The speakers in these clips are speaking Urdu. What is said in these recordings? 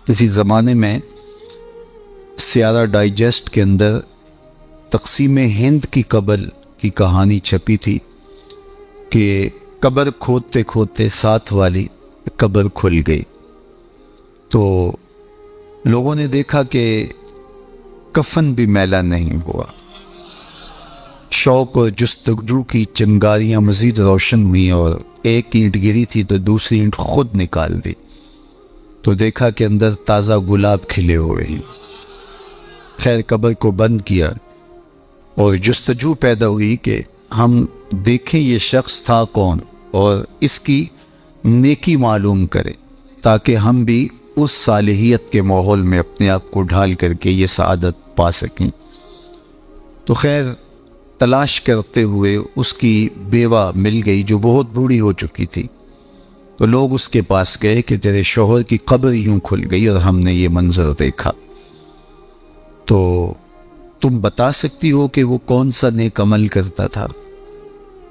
کسی زمانے میں سیارہ ڈائجسٹ کے اندر تقسیم ہند کی قبر کی کہانی چھپی تھی کہ قبر کھودتے کھودتے ساتھ والی قبر کھل گئی، تو لوگوں نے دیکھا کہ کفن بھی میلا نہیں ہوا، شوق اور جستجو کی چنگاریاں مزید روشن ہوئیں اور ایک اینٹ گری تھی تو دوسری اینٹ خود نکال دی، تو دیکھا کہ اندر تازہ گلاب کھلے ہوئے ہیں۔ خیر قبر کو بند کیا اور جستجو پیدا ہوئی کہ ہم دیکھیں یہ شخص تھا کون اور اس کی نیکی معلوم کریں تاکہ ہم بھی اس صالحیت کے ماحول میں اپنے آپ کو ڈھال کر کے یہ سعادت پا سکیں۔ تو خیر تلاش کرتے ہوئے اس کی بیوہ مل گئی جو بہت بوڑھی ہو چکی تھی، تو لوگ اس کے پاس گئے کہ تیرے شوہر کی قبر یوں کھل گئی اور ہم نے یہ منظر دیکھا، تو تم بتا سکتی ہو کہ وہ کون سا نیک عمل کرتا تھا؟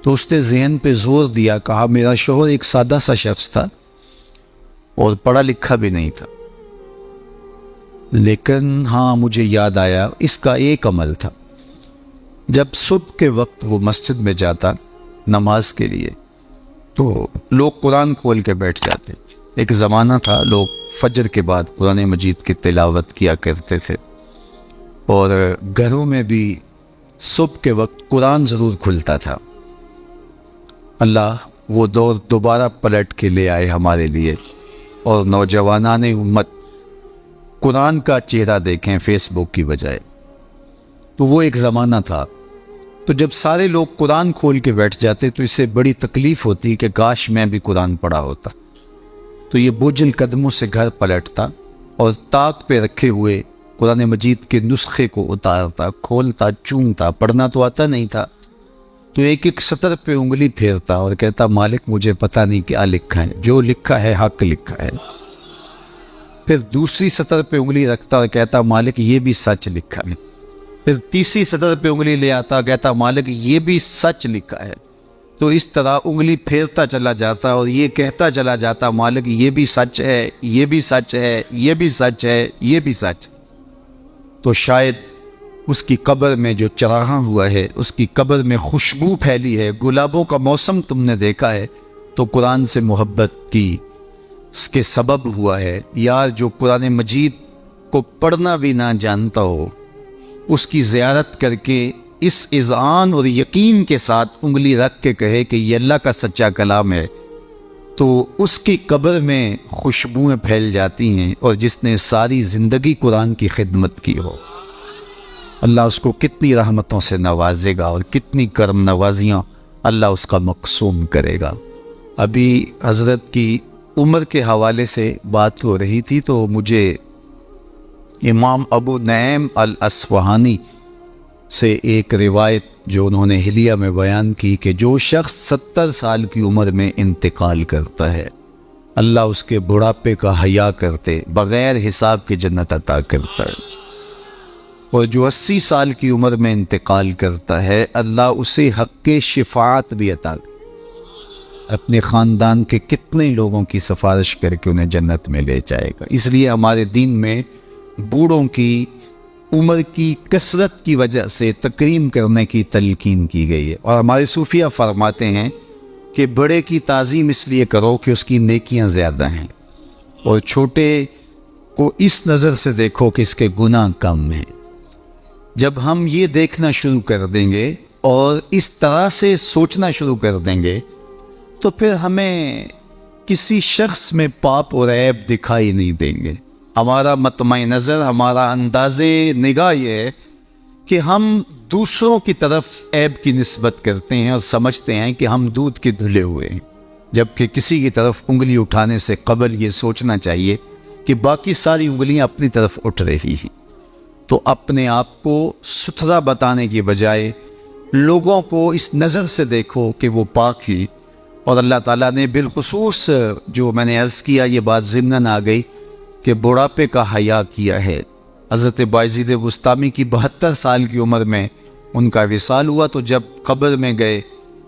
تو اس نے ذہن پہ زور دیا، کہا میرا شوہر ایک سادہ سا شخص تھا اور پڑھا لکھا بھی نہیں تھا، لیکن ہاں مجھے یاد آیا اس کا ایک عمل تھا، جب صبح کے وقت وہ مسجد میں جاتا نماز کے لیے تو لوگ قرآن کھول کے بیٹھ جاتے۔ ایک زمانہ تھا لوگ فجر کے بعد قرآن مجید کی تلاوت کیا کرتے تھے، اور گھروں میں بھی صبح کے وقت قرآن ضرور کھلتا تھا۔ اللہ وہ دور دوبارہ پلٹ کے لے آئے ہمارے لیے، اور نوجوانان امت قرآن کا چہرہ دیکھیں فیس بک کی بجائے۔ تو وہ ایک زمانہ تھا، تو جب سارے لوگ قرآن کھول کے بیٹھ جاتے تو اسے بڑی تکلیف ہوتی کہ کاش میں بھی قرآن پڑھا ہوتا، تو یہ بوجھل قدموں سے گھر پلٹتا اور طاق پہ رکھے ہوئے قرآن مجید کے نسخے کو اتارتا، کھولتا، چومتا، پڑھنا تو آتا نہیں تھا، تو ایک ایک سطر پہ انگلی پھیرتا اور کہتا مالک مجھے پتہ نہیں کیا لکھا ہے، جو لکھا ہے حق لکھا ہے۔ پھر دوسری سطر پہ انگلی رکھتا اور کہتا مالک یہ بھی سچ لکھا ہے۔ پھر تیسری سطر پہ انگلی لے آتا، کہتا مالک یہ بھی سچ لکھا ہے۔ تو اس طرح انگلی پھیرتا چلا جاتا اور یہ کہتا چلا جاتا مالک یہ بھی سچ ہے، یہ بھی سچ ہے، یہ بھی سچ ہے، یہ بھی سچ۔ تو شاید اس کی قبر میں جو چراغاں ہوا ہے، اس کی قبر میں خوشبو پھیلی ہے، گلابوں کا موسم تم نے دیکھا ہے، تو قرآن سے محبت کی اس کے سبب ہوا ہے۔ یار جو قرآن مجید کو پڑھنا بھی نہ جانتا ہو، اس کی زیارت کر کے اس اذعان اور یقین کے ساتھ انگلی رکھ کے کہے کہ یہ اللہ کا سچا کلام ہے، تو اس کی قبر میں خوشبوئیں پھیل جاتی ہیں، اور جس نے ساری زندگی قرآن کی خدمت کی ہو، اللہ اس کو کتنی رحمتوں سے نوازے گا اور کتنی کرم نوازیاں اللہ اس کا مقسوم کرے گا۔ ابھی حضرت کی عمر کے حوالے سے بات ہو رہی تھی، تو مجھے امام ابو نعیم الاصفہانی سے ایک روایت جو انہوں نے حلیہ میں بیان کی کہ جو شخص 70 سال کی عمر میں انتقال کرتا ہے، اللہ اس کے بڑھاپے کا حیا کرتے بغیر حساب کے جنت عطا کرتا ہے، اور جو 80 سال کی عمر میں انتقال کرتا ہے اللہ اسے حق شفاعت بھی عطا کرتا ہے، اپنے خاندان کے کتنے لوگوں کی سفارش کر کے انہیں جنت میں لے جائے گا۔ اس لیے ہمارے دین میں بوڑھوں کی عمر کی کثرت کی وجہ سے تکریم کرنے کی تلقین کی گئی ہے، اور ہمارے صوفیہ فرماتے ہیں کہ بڑے کی تعظیم اس لیے کرو کہ اس کی نیکیاں زیادہ ہیں، اور چھوٹے کو اس نظر سے دیکھو کہ اس کے گناہ کم ہیں۔ جب ہم یہ دیکھنا شروع کر دیں گے اور اس طرح سے سوچنا شروع کر دیں گے تو پھر ہمیں کسی شخص میں پاپ اور عیب دکھائی نہیں دیں گے۔ ہمارا مطمع نظر، ہمارا انداز نگاہ یہ ہے کہ ہم دوسروں کی طرف عیب کی نسبت کرتے ہیں اور سمجھتے ہیں کہ ہم دودھ کے دھلے ہوئے ہیں، جبکہ کسی کی طرف انگلی اٹھانے سے قبل یہ سوچنا چاہیے کہ باقی ساری انگلیاں اپنی طرف اٹھ رہی ہیں۔ تو اپنے آپ کو ستھرا بتانے کی بجائے لوگوں کو اس نظر سے دیکھو کہ وہ پاک ہی، اور اللہ تعالیٰ نے بالخصوص جو میں نے عرض کیا یہ بات ضمناً آ گئی کہ بڑھاپے کا حیا کیا ہے۔ حضرت بایزید بسطامی کی 72 سال کی عمر میں ان کا وصال ہوا، تو جب قبر میں گئے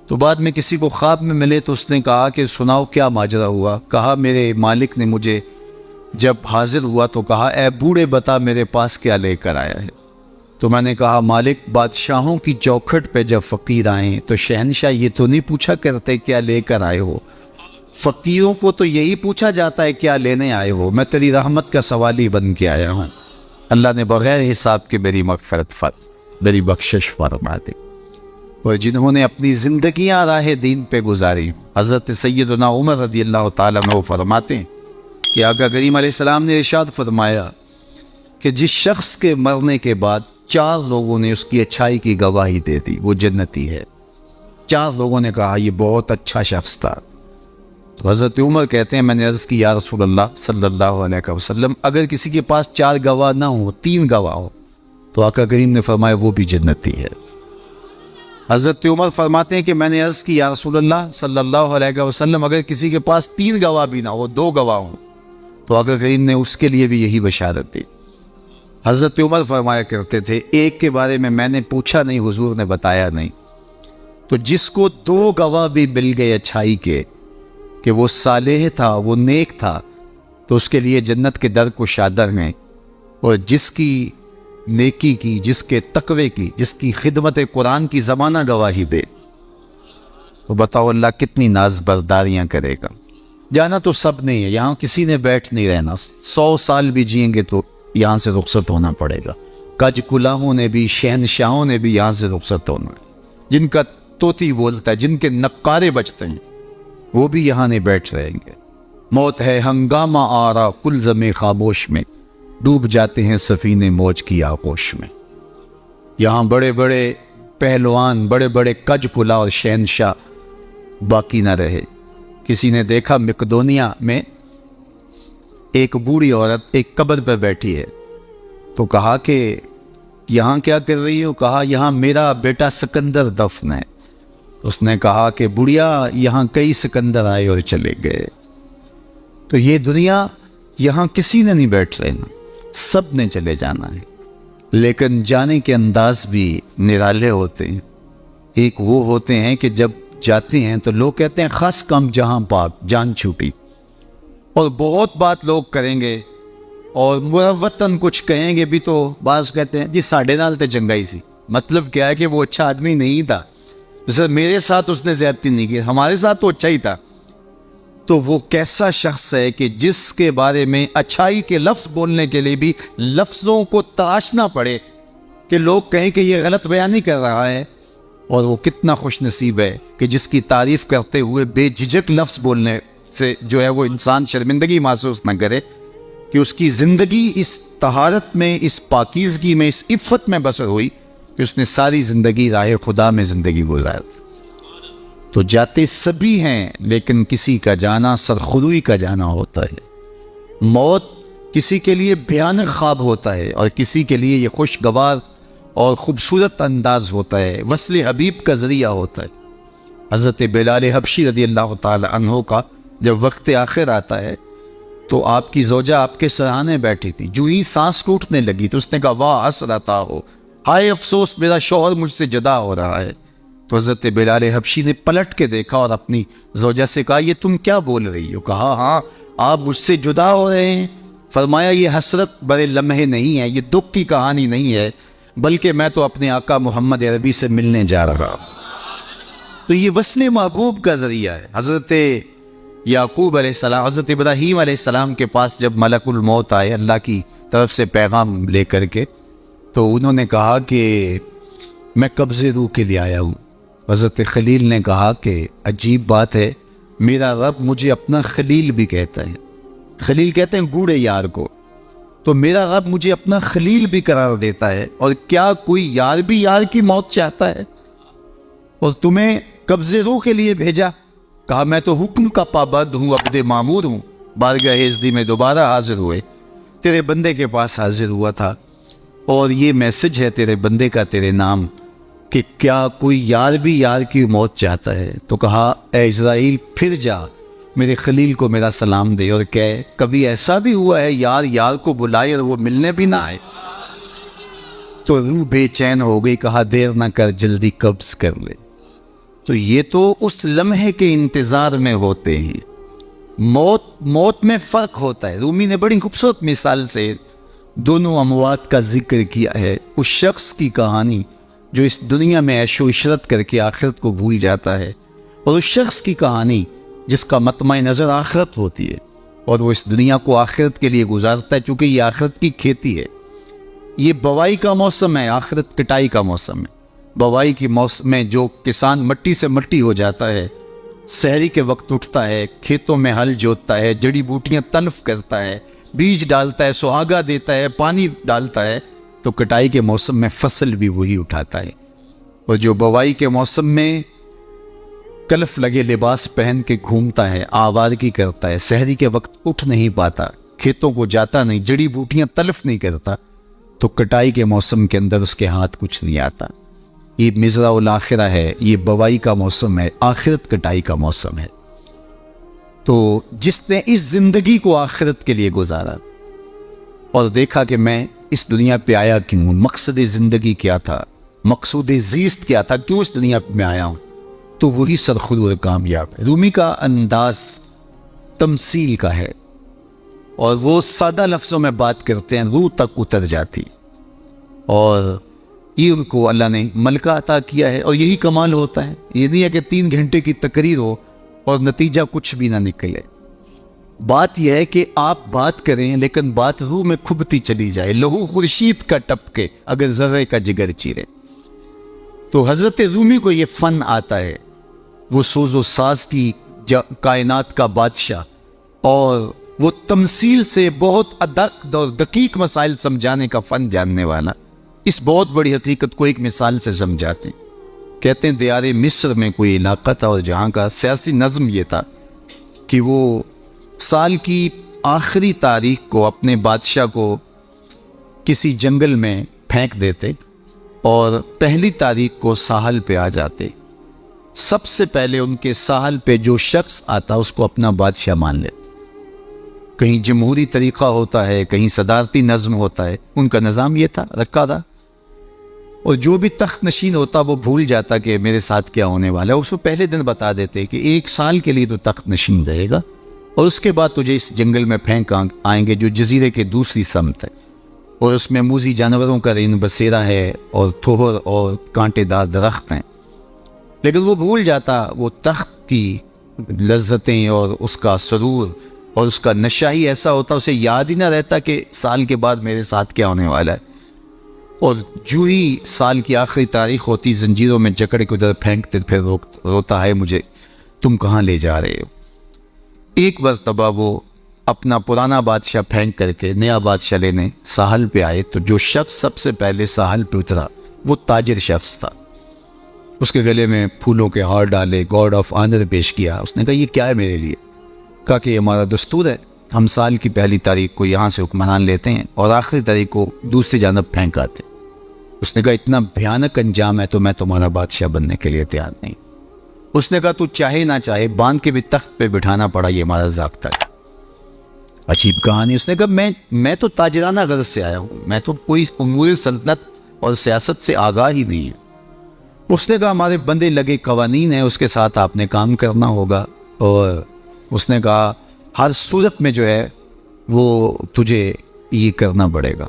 تو بعد میں کسی کو خواب میں ملے تو اس نے کہا کہ سناؤ کیا ماجرا ہوا؟ کہا میرے مالک نے مجھے جب حاضر ہوا تو کہا اے بوڑھے بتا میرے پاس کیا لے کر آیا ہے؟ تو میں نے کہا مالک بادشاہوں کی چوکھٹ پہ جب فقیر آئیں تو شہنشاہ یہ تو نہیں پوچھا کرتے کیا لے کر آئے ہو، فقیروں کو تو یہی پوچھا جاتا ہے کیا لینے آئے ہو، میں تیری رحمت کا سوالی بن کے آیا ہوں۔ اللہ نے بغیر حساب کے میری مغفرت میری بخشش فرما دی۔ اور جنہوں نے اپنی زندگیاں راہ دین پہ گزاری، حضرت سیدنا عمر رضی اللہ تعالیٰ عنہ فرماتے ہیں کہ آقا کریم علیہ السلام نے ارشاد فرمایا کہ جس شخص کے مرنے کے بعد 4 لوگوں نے اس کی اچھائی کی گواہی دے دی وہ جنتی ہے۔ 4 لوگوں نے کہا یہ بہت اچھا شخص تھا۔ تو حضرت عمر کہتے ہیں میں نے عرض کی یا رسول اللہ صلی اللہ علیہ وسلم اگر کسی کے پاس 4 گواہ نہ ہو 3 گواہ ہو تو آقا کریم نے فرمایا وہ بھی جنتی ہے۔ حضرت عمر فرماتے ہیں کہ میں نے عرض کی یا رسول اللہ صلی اللہ علیہ وسلم اگر کسی کے پاس 3 گواہ بھی نہ ہو 2 گواہ ہوں تو آقا کریم نے اس کے لیے بھی یہی بشارت دی۔ حضرت عمر فرمایا کرتے تھے ایک کے بارے میں نے پوچھا نہیں حضور نے بتایا نہیں، تو جس کو 2 گواہ بھی مل گئے اچھائی کے کہ وہ صالح تھا وہ نیک تھا تو اس کے لیے جنت کے در کو شادر ہیں، اور جس کی نیکی کی جس کے تقوی کی جس کی خدمت قرآن کی زمانہ گواہی دے تو بتاؤ اللہ کتنی ناز برداریاں کرے گا۔ جانا تو سب نہیں ہے، یہاں کسی نے بیٹھ نہیں رہنا، 100 سال بھی جئیں گے تو یہاں سے رخصت ہونا پڑے گا۔ کج کلاہوں نے بھی شہنشاہوں نے بھی یہاں سے رخصت ہونا ہے، جن کا طوطی بولتا ہے جن کے نقارے بجتے ہیں وہ بھی یہاں نہیں بیٹھ رہیں گے۔ موت ہے ہنگامہ آرا کلزم خاموش میں، ڈوب جاتے ہیں سفینے موج کی آغوش میں۔ یہاں بڑے بڑے پہلوان بڑے بڑے کج کلا اور شہنشاہ باقی نہ رہے۔ کسی نے دیکھا مقدونیہ میں ایک بوڑھی عورت ایک قبر پہ بیٹھی ہے تو کہا کہ یہاں کیا کر رہی ہو؟ کہا یہاں میرا بیٹا سکندر دفن ہے۔ اس نے کہا کہ بڑھیا یہاں کئی سکندر آئے اور چلے گئے، تو یہ دنیا یہاں کسی نے نہیں بیٹھ رہنا، سب نے چلے جانا ہے، لیکن جانے کے انداز بھی نرالے ہوتے ہیں۔ ایک وہ ہوتے ہیں کہ جب جاتے ہیں تو لوگ کہتے ہیں خاص کم جہاں پاک جان چھوٹی، اور بہت بات لوگ کریں گے اور مروتاً کچھ کہیں گے بھی تو بعض کہتے ہیں جی ساڑھے نال تے جنگائی سی، مطلب کیا ہے کہ وہ اچھا آدمی نہیں تھا، جیسے میرے ساتھ اس نے زیادتی نہیں کی، ہمارے ساتھ تو اچھا ہی تھا۔ تو وہ کیسا شخص ہے کہ جس کے بارے میں اچھائی کے لفظ بولنے کے لیے بھی لفظوں کو تراشنا پڑے کہ لوگ کہیں کہ یہ غلط بیانی کر رہا ہے، اور وہ کتنا خوش نصیب ہے کہ جس کی تعریف کرتے ہوئے بے جھجک لفظ بولنے سے جو ہے وہ انسان شرمندگی محسوس نہ کرے کہ اس کی زندگی اس طہارت میں اس پاکیزگی میں اس عفت میں بسر ہوئی کہ اس نے ساری زندگی راہ خدا میں زندگی گزاری۔ تو جاتے سبھی ہیں لیکن کسی کا جانا سرخروئی کا جانا ہوتا ہے۔ موت کسی کے لیے بھیانک خواب ہوتا ہے اور کسی کے لیے یہ خوشگوار اور خوبصورت انداز ہوتا ہے، وصل حبیب کا ذریعہ ہوتا ہے۔ حضرت بلال حبشی رضی اللہ تعالی عنہ کا جب وقت آخر آتا ہے تو آپ کی زوجہ آپ کے سرانے بیٹھی تھی، جو ہی سانس ٹوٹنے لگی تو اس نے کہا واہ حسرتا ہو، ہائے افسوس میرا شوہر مجھ سے جدا ہو رہا ہے۔ تو حضرت بلال حبشی نے پلٹ کے دیکھا اور اپنی زوجہ سے کہا یہ تم کیا بول رہی ہو؟ کہا ہاں آپ مجھ سے جدا ہو رہے ہیں۔ فرمایا یہ حسرت بڑے لمحے نہیں ہے، یہ دکھ کی کہانی نہیں ہے، بلکہ میں تو اپنے آقا محمد عربی سے ملنے جا رہا ہوں۔ تو یہ وصل محبوب کا ذریعہ ہے۔ حضرت یعقوب علیہ السلام حضرت ابراہیم علیہ السلام کے پاس جب ملک الموت آئے اللہ کی طرف سے پیغام لے کر کے، تو انہوں نے کہا کہ میں قبض روح کے لیے آیا ہوں۔ حضرت خلیل نے کہا کہ عجیب بات ہے، میرا رب مجھے اپنا خلیل بھی کہتا ہے، خلیل کہتے ہیں گوڑے یار کو، تو میرا رب مجھے اپنا خلیل بھی قرار دیتا ہے، اور کیا کوئی یار بھی یار کی موت چاہتا ہے؟ اور تمہیں قبض روح کے لیے بھیجا؟ کہا میں تو حکم کا پابند ہوں، عبد معمور ہوں، بارگاہ عزتی میں دوبارہ حاضر ہوئے، تیرے بندے کے پاس حاضر ہوا تھا، اور یہ میسج ہے تیرے بندے کا تیرے نام کہ کیا کوئی یار بھی یار کی موت چاہتا ہے؟ تو کہا اے اسرائیل پھر جا میرے خلیل کو میرا سلام دے اور کہے کبھی ایسا بھی ہوا ہے یار یار کو بلائے اور وہ ملنے بھی نہ آئے؟ تو روح بے چین ہو گئی، کہا دیر نہ کر جلدی قبض کر لے۔ تو یہ تو اس لمحے کے انتظار میں ہوتے ہیں، موت میں فرق ہوتا ہے. رومی نے بڑی خوبصورت مثال سے دونوں اموات کا ذکر کیا ہے. اس شخص کی کہانی جو اس دنیا میں عیش و عشرت کر کے آخرت کو بھول جاتا ہے، اور اس شخص کی کہانی جس کا مطمع نظر آخرت ہوتی ہے اور وہ اس دنیا کو آخرت کے لیے گزارتا ہے، چونکہ یہ آخرت کی کھیتی ہے. یہ بوائی کا موسم ہے، آخرت کٹائی کا موسم ہے. بوائی کے موسم میں جو کسان مٹی سے مٹی ہو جاتا ہے، سحری کے وقت اٹھتا ہے، کھیتوں میں ہل جوتتا ہے، جڑی بوٹیاں تلف کرتا ہے، بیج ڈالتا ہے، سہاگا دیتا ہے، پانی ڈالتا ہے، تو کٹائی کے موسم میں فصل بھی وہی اٹھاتا ہے. اور جو بوائی کے موسم میں کلف لگے لباس پہن کے گھومتا ہے، آوارگی کرتا ہے، سحری کے وقت اٹھ نہیں پاتا، کھیتوں کو جاتا نہیں، جڑی بوٹیاں تلف نہیں کرتا، تو کٹائی کے موسم کے اندر اس کے ہاتھ کچھ نہیں آتا. یہ مزرع الاخرہ ہے، یہ بوائی کا موسم ہے، آخرت کٹائی کا موسم ہے. تو جس نے اس زندگی کو آخرت کے لیے گزارا اور دیکھا کہ میں اس دنیا پہ آیا کیوں ہوں، مقصد زندگی کیا تھا، مقصود زیست کیا تھا، کیوں اس دنیا میں آیا ہوں، تو وہی سرخرو کامیاب ہے. رومی کا انداز تمثیل کا ہے اور وہ سادہ لفظوں میں بات کرتے ہیں، روح تک اتر جاتی. اور یہ ان کو اللہ نے ملکہ عطا کیا ہے. اور یہی کمال ہوتا ہے، یہ نہیں ہے کہ 3 گھنٹے کی تقریر ہو اور نتیجہ کچھ بھی نہ نکلے. بات یہ ہے کہ آپ بات کریں لیکن بات روح میں کھبتی چلی جائے، لہو خورشید کا ٹپکے اگر ذرے کا جگر چیرے. تو حضرت رومی کو یہ فن آتا ہے، وہ سوز و ساز کی کائنات کا بادشاہ، اور وہ تمثیل سے بہت ادق اور دقیق مسائل سمجھانے کا فن جاننے والا. اس بہت بڑی حقیقت کو ایک مثال سے سمجھاتے ہیں. کہتے ہیں دیار مصر میں کوئی علاقہ تھا اور جہاں کا سیاسی نظم یہ تھا کہ وہ سال کی آخری تاریخ کو اپنے بادشاہ کو کسی جنگل میں پھینک دیتے اور پہلی تاریخ کو ساحل پہ آ جاتے. سب سے پہلے ان کے ساحل پہ جو شخص آتا اس کو اپنا بادشاہ مان لیتے. کہیں جمہوری طریقہ ہوتا ہے، کہیں صدارتی نظم ہوتا ہے، ان کا نظام یہ تھا، رکھا تھا. اور جو بھی تخت نشین ہوتا وہ بھول جاتا کہ میرے ساتھ کیا ہونے والا ہے. اس کو پہلے دن بتا دیتے کہ 1 سال کے لیے تو تخت نشین رہے گا اور اس کے بعد تجھے اس جنگل میں پھینک آئیں گے جو جزیرے کے دوسری سمت ہے، اور اس میں موذی جانوروں کا رین بسیرا ہے اور تھوہر اور کانٹے دار درخت ہیں. لیکن وہ بھول جاتا وہ تخت کی لذتیں اور اس کا سرور اور اس کا نشہ ہی ایسا ہوتا، اسے یاد ہی نہ رہتا کہ سال کے بعد میرے ساتھ کیا ہونے والا ہے. اور جو ہی سال کی آخری تاریخ ہوتی زنجیروں میں جکڑ کے ادھر پھینکتے پھر روتا ہے مجھے تم کہاں لے جا رہے ہو. ایک مرتبہ وہ اپنا پرانا بادشاہ پھینک کر کے نیا بادشاہ لینے ساحل پہ آئے تو جو شخص سب سے پہلے ساحل پہ اترا وہ تاجر شخص تھا. اس کے گلے میں پھولوں کے ہار ڈالے، گارڈ آف آنر پیش کیا. اس نے کہا یہ کیا ہے میرے لیے؟ کہا کہ یہ ہمارا دستور ہے، ہم سال کی پہلی تاریخ کو یہاں سے حکمران لیتے ہیں اور آخری تاریخ کو دوسری جانب پھینک آتے. اس نے کہا اتنا بھیانک انجام ہے تو میں تمہارا بادشاہ بننے کے لیے تیار نہیں. اس نے کہا تو چاہے نہ چاہے باندھ کے بھی تخت پہ بٹھانا پڑا، یہ ہمارا ضابطہ ہے. عجیب کہانی. اس نے کہا میں تو تاجرانہ غرض سے آیا ہوں، میں تو کوئی امور سلطنت اور سیاست سے آگاہ ہی نہیں ہے. اس نے کہا ہمارے بندے لگے قوانین ہیں، اس کے ساتھ آپ نے کام کرنا ہوگا. اور اس نے کہا ہر صورت میں جو ہے وہ تجھے یہ کرنا پڑے گا.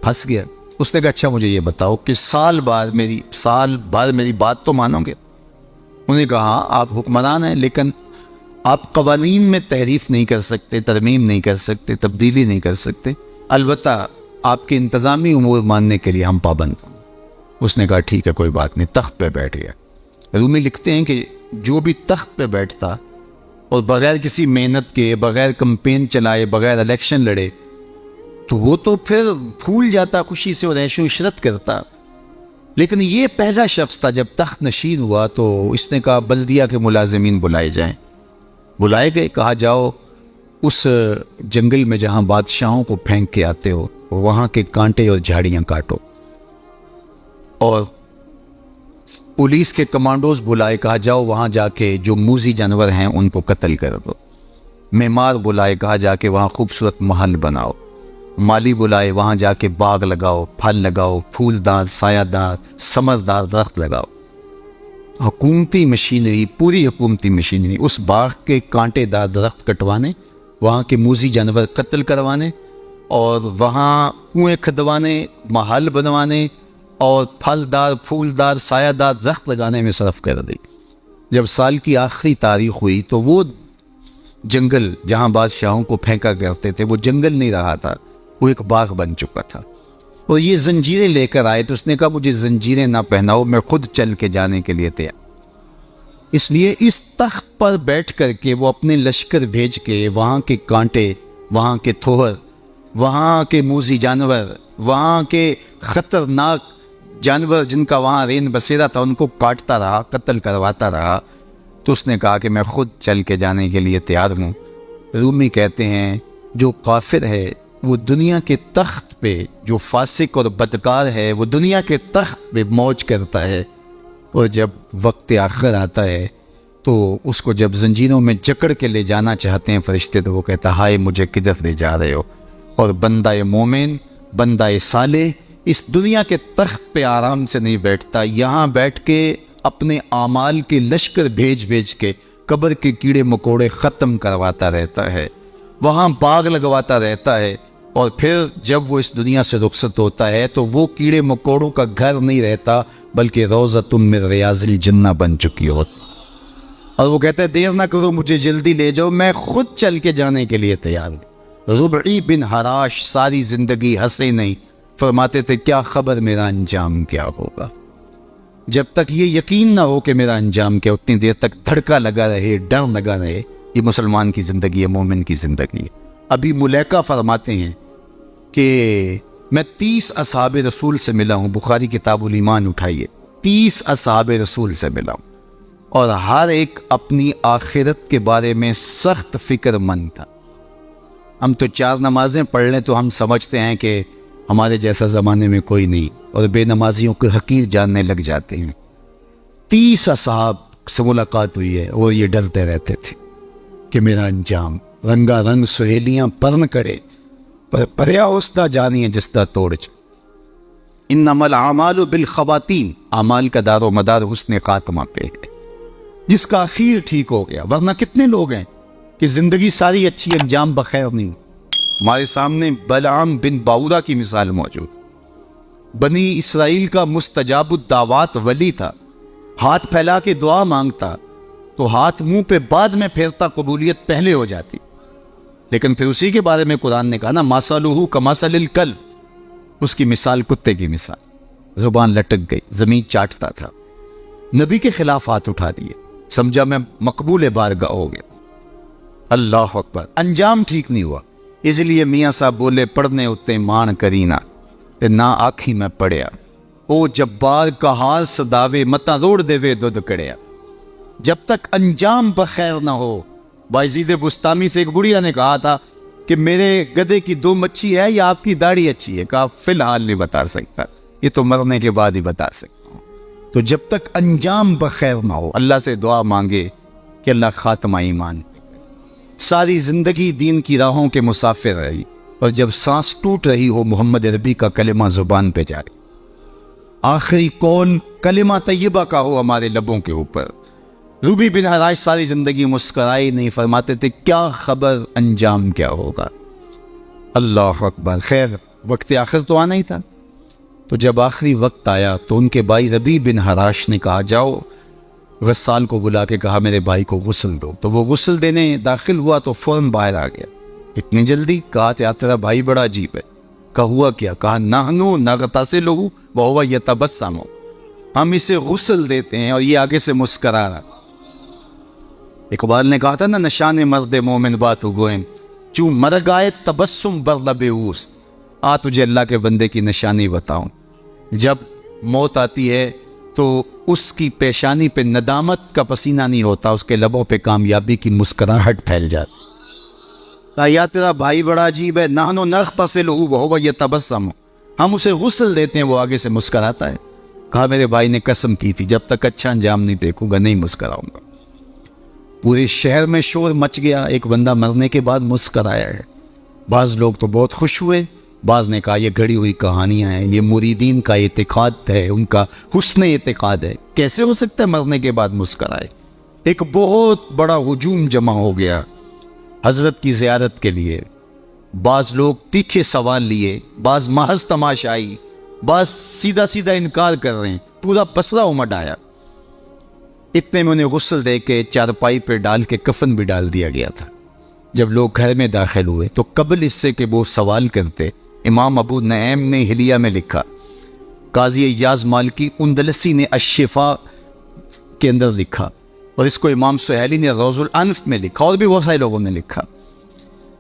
پھنس گیا. اس نے کہا اچھا مجھے یہ بتاؤ کہ سال بعد میری بات تو مانو گے؟ انہوں نے کہا ہاں آپ حکمران ہیں لیکن آپ قوانین میں تحریف نہیں کر سکتے، ترمیم نہیں کر سکتے، تبدیلی نہیں کر سکتے، البتہ آپ کے انتظامی امور ماننے کے لیے ہم پابند ہیں. اس نے کہا ٹھیک ہے کوئی بات نہیں. تخت پہ بیٹھ گیا. رومی لکھتے ہیں کہ جو بھی تخت پہ بیٹھتا اور بغیر کسی محنت کے، بغیر کمپین چلائے، بغیر الیکشن لڑے تو وہ تو پھر پھول جاتا خوشی سے اور عیش و عشرت کرتا. لیکن یہ پہلا شخص تھا جب تخت نشین ہوا تو اس نے کہا بلدیہ کے ملازمین بلائے جائیں. بلائے گئے. کہا جاؤ اس جنگل میں جہاں بادشاہوں کو پھینک کے آتے ہو وہاں کے کانٹے اور جھاڑیاں کاٹو. اور پولیس کے کمانڈوز بلائے. کہا جاؤ وہاں جا کے جو موذی جانور ہیں ان کو قتل کر دو. معمار بلائے. کہا جا کے وہاں خوبصورت محل بناؤ. مالی بلائے. وہاں جا کے باغ لگاؤ، پھل لگاؤ، پھولدار، سایہ دار، ثمردار درخت لگاؤ. حکومتی مشینری، پوری حکومتی مشینری اس باغ کے کانٹے دار درخت کٹوانے، وہاں کے موذی جانور قتل کروانے، اور وہاں کنویں کھدوانے، محل بنوانے اور پھلدار پھولدار سایہ دار درخت لگانے میں صرف کر دی۔ جب سال کی آخری تاریخ ہوئی تو وہ جنگل جہاں بادشاہوں کو پھینکا کرتے تھے وہ جنگل نہیں رہا تھا، وہ ایک باغ بن چکا تھا۔ اور یہ زنجیریں لے کر آئے تو اس نے کہا مجھے زنجیریں نہ پہناؤ، میں خود چل کے جانے کے لیے تیار۔ اس لیے اس تخت پر بیٹھ کر کے وہ اپنے لشکر بھیج کے وہاں کے کانٹے، وہاں کے تھوہر، وہاں کے موذی جانور، وہاں کے خطرناک جانور جن کا وہاں رین بسیرا تھا ان کو کاٹتا رہا، قتل کرواتا رہا۔ تو اس نے کہا کہ میں خود چل کے جانے کے لیے تیار ہوں۔ رومی کہتے ہیں جو کافر ہے وہ دنیا کے تخت پہ، جو فاسق اور بدکار ہے وہ دنیا کے تخت پہ موج کرتا ہے، اور جب وقت آخر آتا ہے تو اس کو جب زنجیروں میں جکڑ کے لے جانا چاہتے ہیں فرشتے تو وہ کہتا ہائے مجھے کدھر لے جا رہے ہو۔ اور بندہ مومن، بندہ صالح اس دنیا کے تخت پہ آرام سے نہیں بیٹھتا، یہاں بیٹھ کے اپنے اعمال کے لشکر بھیج بھیج کے قبر کے کیڑے مکوڑے ختم کرواتا رہتا ہے، وہاں باغ لگواتا رہتا ہے، اور پھر جب وہ اس دنیا سے رخصت ہوتا ہے تو وہ کیڑے مکوڑوں کا گھر نہیں رہتا بلکہ روضۃ من ریاض الجنہ بن چکی ہوتی۔ اور وہ کہتا ہے دیر نہ کرو مجھے جلدی لے جاؤ، میں خود چل کے جانے کے لیے تیار ہوں۔ ربعی بن حراش ساری زندگی ہنسے نہیں، فرماتے تھے کیا خبر میرا انجام کیا ہوگا۔ جب تک یہ یقین نہ ہو کہ میرا انجام کیا، اتنی دیر تک دھڑکا لگا رہے، ڈر لگا رہے۔ یہ مسلمان کی زندگی ہے، مومن کی زندگی ہے۔ ابھی ملیکہ فرماتے ہیں کہ میں 30 اصحاب رسول سے ملا ہوں، بخاری کتاب الایمان اٹھائیے، 30 اصحاب رسول سے ملا ہوں، اور ہر ایک اپنی آخرت کے بارے میں سخت فکر مند تھا۔ ہم تو 4 نمازیں پڑھ لیں تو ہم سمجھتے ہیں کہ ہمارے جیسا زمانے میں کوئی نہیں، اور بے نمازیوں کو حقیر جاننے لگ جاتے ہیں۔ 30 اصحاب سے ملاقات ہوئی ہے اور یہ ڈرتے رہتے تھے کہ میرا انجام، رنگا رنگ سہیلیاں پرن کرے پر پریا استا جانی جستا توڑ چ۔ انما الاعمال بالخواتیم، اعمال کا دار و مدار حسن خاتمہ پہ ہے، جس کا اخیر ٹھیک ہو گیا۔ ورنہ کتنے لوگ ہیں کہ زندگی ساری اچھی، انجام بخیر نہیں۔ ہمارے سامنے بلعام بن باورا کی مثال موجود، بنی اسرائیل کا مستجاب الدعوات ولی تھا، ہاتھ پھیلا کے دعا مانگتا تو ہاتھ منہ پہ بعد میں پھیرتا، قبولیت پہلے ہو جاتی۔ لیکن پھر اسی کے بارے میں قرآن نے کہا نا مَثَلُهُ كَمَثَلِ الْكَلْبِ، اس کی مثال کتے کی مثال، زبان لٹک گئی، زمین چاٹتا تھا، نبی کے خلاف ہاتھ اٹھا دیے، سمجھا میں مقبول بارگاہ ہو گیا۔ اللہ اکبر، انجام ٹھیک نہیں ہوا۔ اس لیے میاں صاحب بولے پڑھنے اتے مان کرینا تے نہ آکھی میں پڑھیا، او جبار کا ہار صداوے متا روڑ دے وے دودھ کڑیا۔ جب تک انجام بخیر نہ ہو، بایزید بستامی سے ایک بڑھیا نے کہا تھا کہ میرے گدھے کی 2 مچھی ہے یا آپ کی داڑھی اچھی ہے؟ کہا فی الحال نہیں بتا سکتا، یہ تو مرنے کے بعد ہی بتا سکتا ہوں۔ تو جب تک انجام بخیر نہ ہو اللہ سے دعا مانگے کہ اللہ خاتمہ ایمان۔ ساری زندگی دین کی راہوں کے مسافر رہی، اور جب سانس ٹوٹ رہی ہو محمد عربی کا کلمہ زبان پہ جاری، آخری قول کلمہ طیبہ کا ہو ہمارے لبوں کے اوپر۔ روبی بن حراش ساری زندگی مسکرائی نہیں، فرماتے تھے کیا خبر انجام کیا ہوگا۔ اللہ اکبر، خیر وقت آخر تو آنا ہی تھا۔ تو جب آخری وقت آیا تو ان کے بھائی ربی بن حراش نے کہا جاؤ، غسال کو بلا کے کہا میرے بھائی کو غسل دو۔ تو وہ غسل دینے داخل ہوا تو فوراً باہر آ گیا۔ اتنی جلدی؟ کہا تیرا بھائی بڑا عجیب ہے۔ کہا ہوا کیا؟ کہا نحنو نغتسلہ وہو یتبسم، ہم اسے غسل دیتے ہیں اور یہ آگے سے مسکرا رہا۔ اقبال نے کہا تھا نا نشان مرد مومن بات گوئم، چوں مرگ آئے تبسم بر لب اوست۔ آ تجھے اللہ کے بندے کی نشانی بتاؤں، جب موت آتی ہے تو اس کی پیشانی پہ ندامت کا پسینہ نہیں ہوتا، اس کے لبوں پہ کامیابی کی مسکراہٹ پھیل جاتی۔ کہا یا تیرا بھائی بڑا عجیب ہے، نحنو نغتسلہ وہو یتبسم، ہم اسے غسل دیتے ہیں وہ آگے سے مسکراتا ہے۔ کہا میرے بھائی نے قسم کی تھی جب تک اچھا انجام نہیں دیکھوں گا نہیں مسکراؤں گا۔ پورے شہر میں شور مچ گیا، ایک بندہ مرنے کے بعد مسکرایا ہے۔ بعض لوگ تو بہت خوش ہوئے، بعض نے کہا یہ گھڑی ہوئی کہانیاں ہیں، یہ مریدین کا اعتقاد ہے، ان کا حسن اعتقاد ہے، کیسے ہو سکتا ہے مرنے کے بعد مسکرائے؟ ایک بہت بڑا ہجوم جمع ہو گیا حضرت کی زیارت کے لیے. بعض لوگ تیکھے سوال لیے، بعض محض تماشائی، بعض سیدھا سیدھا انکار کر رہے ہیں. پورا پسرا امٹ آیا. اتنے میں انہیں غسل دے کے چارپائی پہ ڈال کے کفن بھی ڈال دیا گیا تھا. جب لوگ گھر میں داخل ہوئے تو قبل اس سے کہ وہ سوال کرتے، امام ابو نعیم نے حلیہ میں لکھا، قاضی ایاز مالکی اندلسی نے الشفا کے اندر لکھا، اور اس کو امام سہیلی نے روض الانف میں لکھا، اور بھی بہت سارے لوگوں نے لکھا.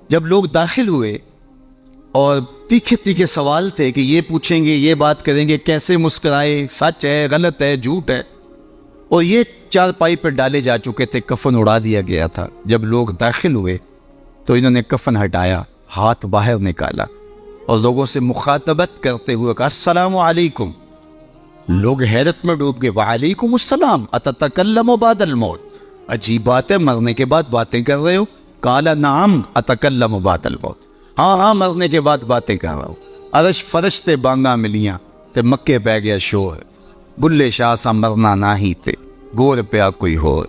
جب لوگ داخل ہوئے اور تیکھے تیکھے سوال تھے کہ یہ پوچھیں گے، یہ بات کریں گے، کیسے مسکرائے، سچ ہے، غلط ہے، جھوٹ ہے، اور یہ چارپائی پر ڈالے جا چکے تھے، کفن اڑا دیا گیا تھا. جب لوگ داخل ہوئے تو انہوں نے کفن ہٹایا، ہاتھ باہر نکالا اور لوگوں سے مخاطبت کرتے ہوئے کہا السلام علیکم. لوگ حیرت میں ڈوب گئے، وعلیکم السلام اتتکلم بعد الموت، عجیب بات ہے، مرنے کے بعد باتیں کر رہے ہو؟ قال نعم اتکلم بعد الموت، ہاں ہاں مرنے کے بعد باتیں کر رہا ہوں. عرش فرش تے بانگا ملیاں تے مکے پہ گیا شور، بلے شاہ سا مرنا نہ ہی تے گور پیا کوئی ہو،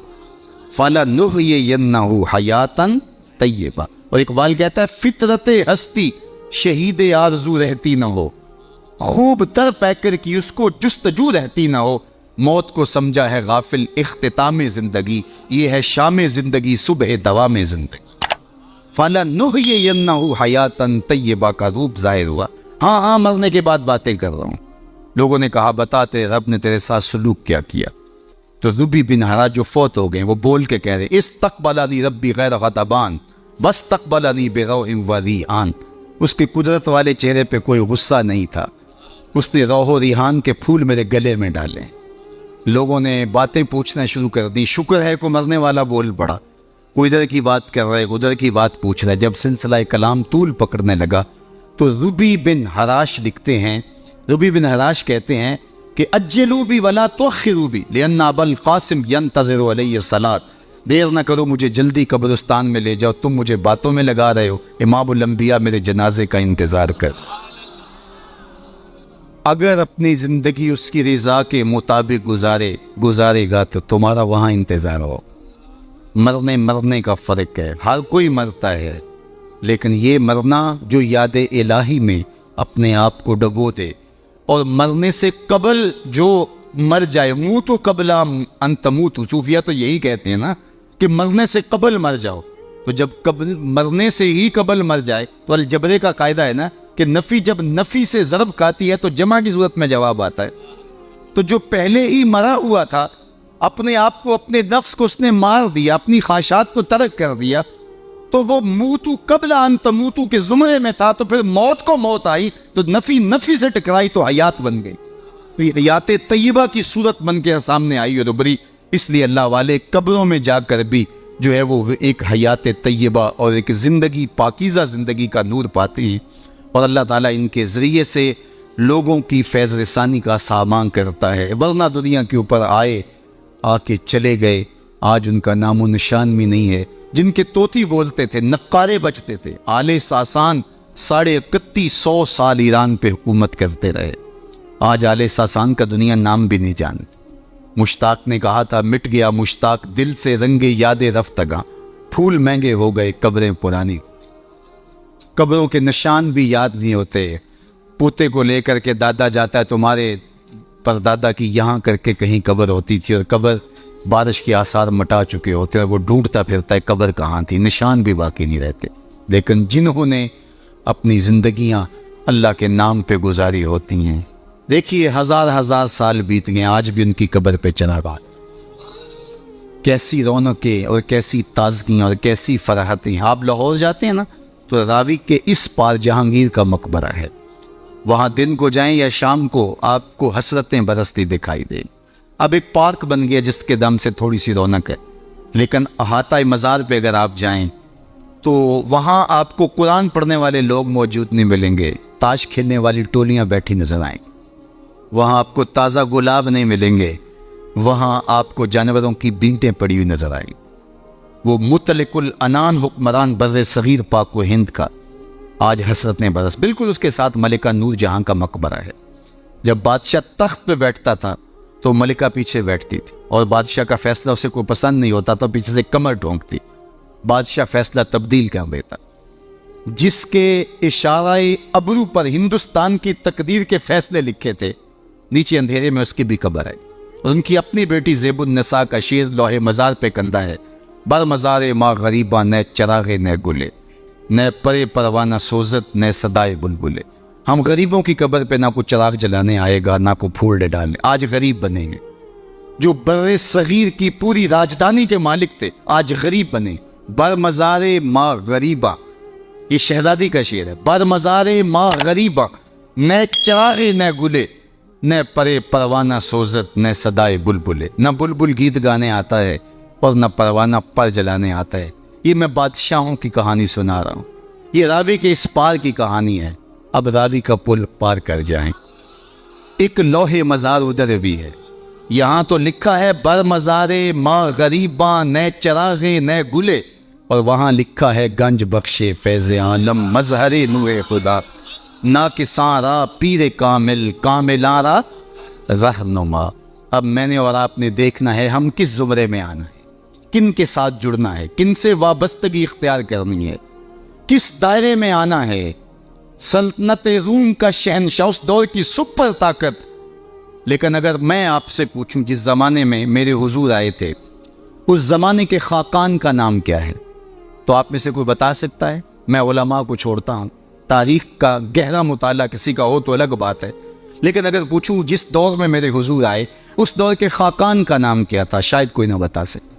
فَلَنُحْيِيَنَّهُ حَيَاتًا طیبہ. اور اقبال کہتا ہے فطرت ہستی شہید آرزو رہتی نہ ہو، خوب تر پیکر کی اس کو جستجو رہتی نہ ہو، موت کو سمجھا ہے غافل اختتام زندگی، یہ ہے شام زندگی صبح دوام زندگی. فَلَنُحْيِيَنَّهُ حَيَاتًا طیبہ کا روپ ظاہر ہوا. ہاں ہاں مرنے کے بعد باتیں کر رہا ہوں. لوگوں نے کہا بتاتے رب نے تیرے ساتھ سلوک کیا کیا. تو ربی بن حراج جو فوت ہو گئے وہ بول کے کہہ رہے استقبلنی ربی غیر غضبان واستقبلنی بروح وریحان. اس کی قدرت والے چہرے پہ کوئی غصہ نہیں تھا، اس نے روح و ریحان کے پھول میرے گلے میں ڈالے. لوگوں نے باتیں پوچھنا شروع کر دی. شکر ہے کو مرنے والا بول پڑا، کوئی ادھر کی بات کر رہے، ادھر کی بات پوچھ رہے. جب سلسلہ کلام طول پکڑنے لگا تو ربی بن حراش لکھتے ہیں، ربی بن حراش کہتے ہیں کہ اجلوا بی ولا تؤخروا بی لان ابا القاسم ينتظر علی الصلاۃ، دیر نہ کرو مجھے جلدی قبرستان میں لے جاؤ، تم مجھے باتوں میں لگا رہے ہو، امام الانبیاء میرے جنازے کا انتظار کر. اگر اپنی زندگی اس کی رضا کے مطابق گزارے گا تو تمہارا وہاں انتظار ہو. مرنے کا فرق ہے، ہر کوئی مرتا ہے، لیکن یہ مرنا جو یاد الہی میں اپنے آپ کو ڈبو دے، اور مرنے سے قبل جو مر جائے، موتو قبل ان تموتوا، صوفیہ تو یہی کہتے ہیں نا کہ مرنے سے قبل مر جاؤ. تو جب مرنے سے ہی قبل مر جائے تو الجبرے کا قاعدہ ہے نا کہ نفی جب نفی سے ضرب کھاتی ہے تو جمع کی صورت میں جواب آتا ہے. تو جو پہلے ہی مرا ہوا تھا، اپنے آپ کو، اپنے نفس کو اس نے مار دیا، اپنی خواہشات کو ترک کر دیا، تو وہ موتو قبل ان تموتو کے زمرے میں تھا. تو پھر موت کو موت آئی تو نفی سے ٹکرائی تو حیات بن گئی. تو یہ حیات طیبہ کی صورت بن کے سامنے آئی اور ابری. اس لیے اللہ والے قبروں میں جا کر بھی جو ہے وہ ایک حیات طیبہ اور ایک زندگی، پاکیزہ زندگی کا نور پاتے ہیں، اور اللہ تعالیٰ ان کے ذریعے سے لوگوں کی فیض رسانی کا سامان کرتا ہے. ورنہ دنیا کے اوپر آئے، آ کے چلے گئے، آج ان کا نام و نشان بھی نہیں ہے. جن کے طوطی بولتے تھے، نقارے بجتے تھے، آل ساسان 3150 سال ایران پہ حکومت کرتے رہے، آج آل ساسان کا دنیا نام بھی نہیں جانتی. مشتاق نے کہا تھا مٹ گیا مشتاق دل سے رنگے یاد رفتگاں، پھول مہنگے ہو گئے قبریں پرانی. قبروں کے نشان بھی یاد نہیں ہوتے. پوتے کو لے کر کے دادا جاتا ہے، تمہارے پردادا کی یہاں کر کے کہیں قبر ہوتی تھی، اور قبر بارش کے آثار مٹا چکے ہوتے ہیں، وہ ڈھونڈتا پھرتا ہے قبر کہاں تھی، نشان بھی باقی نہیں رہتے. لیکن جنہوں نے اپنی زندگیاں اللہ کے نام پہ گزاری ہوتی ہیں، دیکھیے ہزار سال بیت گئے، آج بھی ان کی قبر پہ چراغاں، کیسی رونقیں اور کیسی تازگیاں اور کیسی فرحتیں. آپ لاہور جاتے ہیں نا تو راوی کے اس پار جہانگیر کا مقبرہ ہے، وہاں دن کو جائیں یا شام کو آپ کو حسرتیں برستی دکھائی دیں. اب ایک پارک بن گیا جس کے دم سے تھوڑی سی رونق ہے، لیکن احاطہ مزار پہ اگر آپ جائیں تو وہاں آپ کو قرآن پڑھنے والے لوگ موجود نہیں ملیں گے، تاش کھیلنے والی ٹولیاں بیٹھی نظر آئیں. وہاں آپ کو تازہ گلاب نہیں ملیں گے، وہاں آپ کو جانوروں کی بینٹیں پڑی ہوئی نظر آئیں. وہ مطلق العنان حکمران بر صغیر پاک و ہند کا آج حسرت نے برس. بالکل اس کے ساتھ ملکہ نور جہاں کا مقبرہ ہے. جب بادشاہ تخت پہ بیٹھتا تھا تو ملکہ پیچھے بیٹھتی تھی, اور بادشاہ کا فیصلہ اسے کوئی پسند نہیں ہوتا تو پیچھے سے کمر ٹھونکتی. بادشاہ فیصلہ تبدیل کر دیتا. جس کے اشارہ ابرو پر ہندوستان کی تقدیر کے فیصلے لکھے تھے, نیچے اندھیرے میں اس کی بھی قبر ہے. اور ان کی اپنی بیٹی زیب النساء کا شعر لوح مزار پہ کندہ ہے. بر مزار ماں غریباں نہ چراغے نہ گلے, نہ پرے پروانہ سوزت نہ صدائے بلبلے. ہم غریبوں کی قبر پہ نہ کوئی چراغ جلانے آئے گا, نہ کوئی پھول ڈالنے. آج غریب بنیں گے. جو بر صغیر کی پوری راجدھانی کے مالک تھے آج غریب بنے. بر مزار ماں غریباں, یہ شہزادی کا شعر ہے. بر مزار ماں غریباں نہ چراغے نہ گلے, نہ پرے پروانہ سوزت نہ صدائے بلبلے. نہ بلبل گیت گانے آتا ہے اور نہ پروانہ پر جلانے آتا ہے. یہ میں بادشاہوں کی کہانی سنا رہا ہوں. یہ راوی کے اس پار کی کہانی ہے. اب راوی کا پل پار کر جائیں. ایک لوح مزار ادھر بھی ہے. یہاں تو لکھا ہے بر مزار ماں غریباں نہ چراغے نہ گلے, اور وہاں لکھا ہے گنج بخشے فیض عالم مظہر نور خدا, نہ کساں را پیر کامل کاملاں را رہنما. اب میں نے اور آپ نے دیکھنا ہے ہم کس زمرے میں آنا ہے, کن کے ساتھ جڑنا ہے, کن سے وابستگی اختیار کرنی ہے, کس دائرے میں آنا ہے. سلطنت روم کا شہنشاہ, اس دور کی سپر طاقت. لیکن اگر میں آپ سے پوچھوں جس زمانے میں میرے حضور آئے تھے اس زمانے کے خاقان کا نام کیا ہے, تو آپ میں سے کوئی بتا سکتا ہے؟ میں علماء کو چھوڑتا ہوں, تاریخ کا گہرا مطالعہ کسی کا ہو تو الگ بات ہے. لیکن اگر پوچھوں جس دور میں میرے حضور آئے اس دور کے خاقان کا نام کیا تھا, شاید کوئی نہ بتا سکے.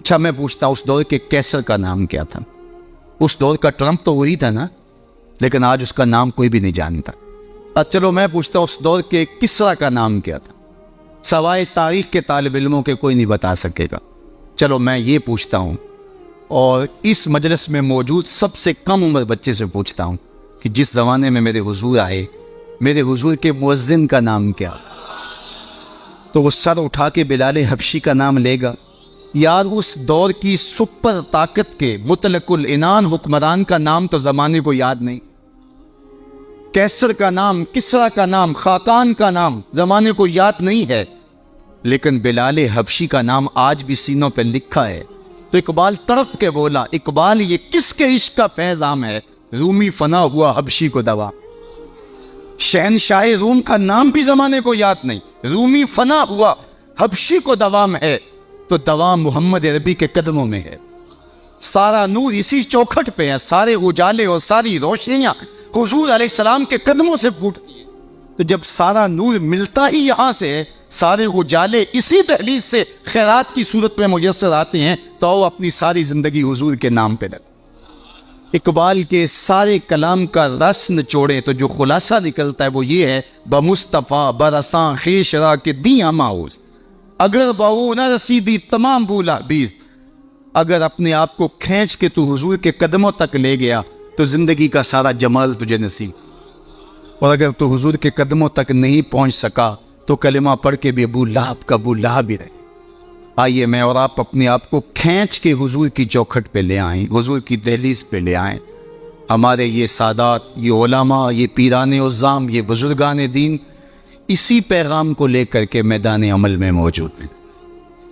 اچھا میں پوچھتا اس دور کے کیسر کا نام کیا تھا؟ اس دور کا ٹرمپ تو وہی تھا نا, لیکن آج اس کا نام کوئی بھی نہیں جانتا. چلو میں پوچھتا اس دور کے کسرا کا نام کیا تھا؟ سوائے تاریخ کے طالب علموں کے کوئی نہیں بتا سکے گا. چلو میں یہ پوچھتا ہوں, اور اس مجلس میں موجود سب سے کم عمر بچے سے پوچھتا ہوں کہ جس زمانے میں میرے حضور آئے میرے حضور کے مؤذن کا نام کیا؟ تو وہ سر اٹھا کے بلال حبشی کا نام لے گا. یار اس دور کی سپر طاقت کے مطلق العنان حکمران کا نام تو زمانے کو یاد نہیں. کیسر کا نام, کسرا کا نام, خاقان کا نام زمانے کو یاد نہیں ہے, لیکن بلال حبشی کا نام آج بھی سینوں پہ لکھا ہے. تو اقبال تڑپ کے بولا, اقبال یہ کس کے عشق کا فیض عام ہے, رومی فنا ہوا حبشی کو دوا. شہنشاہ روم کا نام بھی زمانے کو یاد نہیں, رومی فنا ہوا حبشی کو دوام ہے, تو دوام محمد عربی کے قدموں میں ہے. سارا نور اسی چوکھٹ پہ ہے, سارے اجالے اور ساری روشنیاں حضور علیہ السلام کے قدموں سے پھوٹتی ہیں. تو جب سارا نور ملتا ہی یہاں سے ہے, سارے اجالے اسی دہلیز سے خیرات کی صورت میں میسر آتے ہیں, تو وہ اپنی ساری زندگی حضور کے نام پہ لگ. اقبال کے سارے کلام کا رس نچوڑے تو جو خلاصہ نکلتا ہے وہ یہ ہے, بمصطفیٰ برساں خیش را کے دیاں ماؤز, اگر باؤ نہ رسیدی تمام بولا بیز. اگر اپنے آپ کو کھینچ کے تو حضور کے قدموں تک لے گیا تو زندگی کا سارا جمال تجھے نصیب, اور اگر تو حضور کے قدموں تک نہیں پہنچ سکا تو کلمہ پڑھ کے بھی ابو لہب کا ابو لہب ہی رہے. آئیے میں اور آپ اپنے آپ کو کھینچ کے حضور کی چوکھٹ پہ لے آئیں, حضور کی دہلیز پہ لے آئیں. ہمارے یہ سادات, یہ علماء, یہ پیران عظام, یہ بزرگان دین اسی پیغام کو لے کر کے میدان عمل میں موجود ہیں.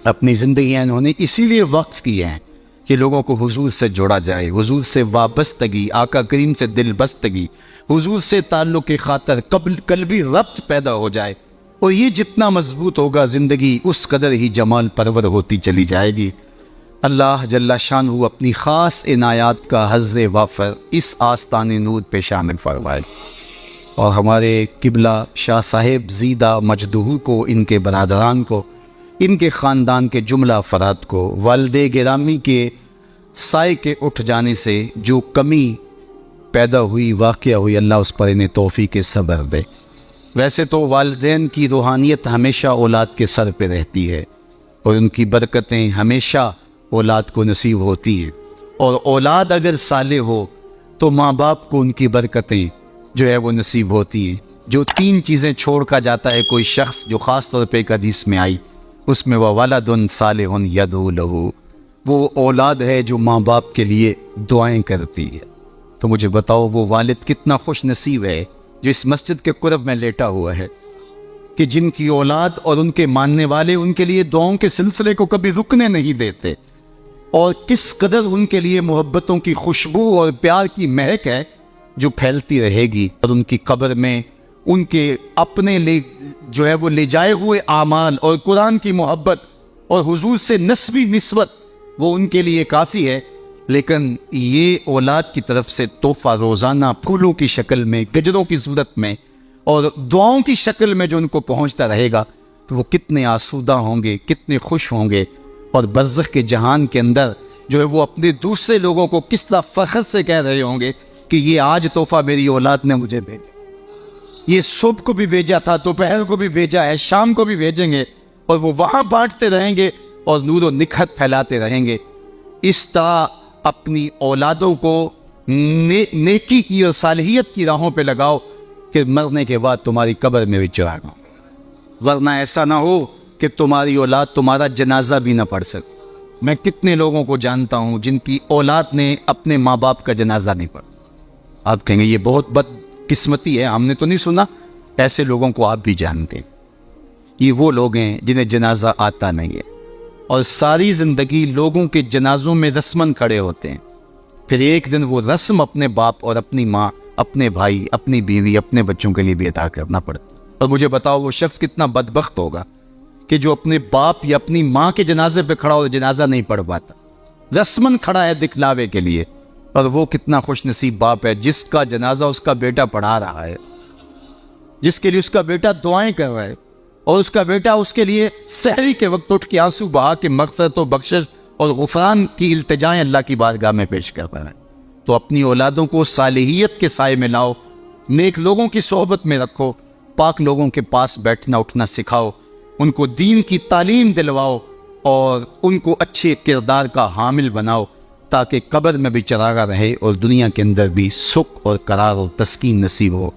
اپنی زندگیاں انہوں نے اسی لیے وقف کی ہیں کہ لوگوں کو حضور سے جوڑا جائے, حضور سے وابستگی, آقا کریم سے دل بستگی, حضور سے تعلق کی خاطر قلبی ربط پیدا ہو جائے. اور یہ جتنا مضبوط ہوگا زندگی اس قدر ہی جمال پرور ہوتی چلی جائے گی. اللہ جل شانہ اپنی خاص عنایات کا حظ وافر اس آستان نور پہ شامل فرمائے, اور ہمارے قبلہ شاہ صاحب زیدہ مجدہو کو, ان کے برادران کو, ان کے خاندان کے جملہ افراد کو والد گرامی کے سائے کے اٹھ جانے سے جو کمی پیدا ہوئی, واقعہ ہوئی, اللہ اس پر انہیں توفیق صبر دے. ویسے تو والدین کی روحانیت ہمیشہ اولاد کے سر پہ رہتی ہے, اور ان کی برکتیں ہمیشہ اولاد کو نصیب ہوتی ہیں, اور اولاد اگر صالح ہو تو ماں باپ کو ان کی برکتیں جو ہے وہ نصیب ہوتی ہیں. جو 3 چیزیں چھوڑ کر جاتا ہے کوئی شخص, جو خاص طور پہ ایک حدیث میں آئی, اس میں وہ ولد صالح یدعو لہ, وہ اولاد ہے جو ماں باپ کے لیے دعائیں کرتی ہے. تو مجھے بتاؤ وہ والد کتنا خوش نصیب ہے جو اس مسجد کے قرب میں لیٹا ہوا ہے، کہ جن کی اولاد اور ان کے ماننے والے ان کے لیے دعاؤں کے سلسلے کو کبھی رکنے نہیں دیتے، اور کس قدر ان کے لیے محبتوں کی خوشبو اور پیار کی مہک ہے جو پھیلتی رہے گی، اور ان کی قبر میں ان کے اپنے جو ہے وہ لے جائے ہوئے اعمال اور قرآن کی محبت اور حضور سے نسبی نسبت وہ ان کے لیے کافی ہے۔ لیکن یہ اولاد کی طرف سے تحفہ روزانہ پھولوں کی شکل میں، گجروں کی صورت میں اور دعاؤں کی شکل میں جو ان کو پہنچتا رہے گا، تو وہ کتنے آسودہ ہوں گے، کتنے خوش ہوں گے، اور برزخ کے جہان کے اندر جو ہے وہ اپنے دوسرے لوگوں کو کس طرح فخر سے کہہ رہے ہوں گے کہ یہ آج تحفہ میری اولاد نے مجھے بھیجا، یہ صبح کو بھی بھیجا تھا، دوپہر کو بھی بھیجا ہے، شام کو بھی بھیجیں گے، اور وہ وہاں بانٹتے رہیں گے اور نور و نکھت پھیلاتے رہیں گے۔ اس طرح اپنی اولادوں کو نیکی کی اور صالحیت کی راہوں پہ لگاؤ کہ مرنے کے بعد تمہاری قبر میں بھی چراغاں، ورنہ ایسا نہ ہو کہ تمہاری اولاد تمہارا جنازہ بھی نہ پڑھ سکے۔ میں کتنے لوگوں کو جانتا ہوں جن کی اولاد نے اپنے ماں باپ کا جنازہ نہیں پڑھا۔ آپ کہیں گے یہ بہت بد قسمتی ہے، ہم نے تو نہیں سنا۔ ایسے لوگوں کو آپ بھی جانتے ہیں، یہ وہ لوگ ہیں جنہیں جنازہ آتا نہیں ہے، اور ساری زندگی لوگوں کے جنازوں میں رسماً کھڑے ہوتے ہیں، پھر ایک دن وہ رسم اپنے باپ اور اپنی ماں، اپنے بھائی، اپنی بیوی، اپنے بچوں کے لیے بھی ادا کرنا پڑتا ہے۔ اور مجھے بتاؤ وہ شخص کتنا بدبخت ہوگا کہ جو اپنے باپ یا اپنی ماں کے جنازے پہ کھڑا ہو جنازہ نہیں پڑھ پاتا، رسماً کھڑا ہے دکھلاوے کے لیے، اور وہ کتنا خوش نصیب باپ ہے جس کا جنازہ اس کا بیٹا پڑھا رہا ہے، جس کے لیے اس کا بیٹا دعائیں کر رہا ہے، اور اس کا بیٹا اس کے لیے سحری کے وقت اٹھ کے آنسو بہا کے مغفرت و بخشش اور غفران کی التجائیں اللہ کی بارگاہ میں پیش کر رہا ہے۔ تو اپنی اولادوں کو صالحیت کے سائے میں لاؤ، نیک لوگوں کی صحبت میں رکھو، پاک لوگوں کے پاس بیٹھنا اٹھنا سکھاؤ، ان کو دین کی تعلیم دلواؤ، اور ان کو اچھے کردار کا حامل بناؤ، تاکہ قبر میں بھی چراغاں رہے اور دنیا کے اندر بھی سکھ اور قرار اور تسکین نصیب ہو۔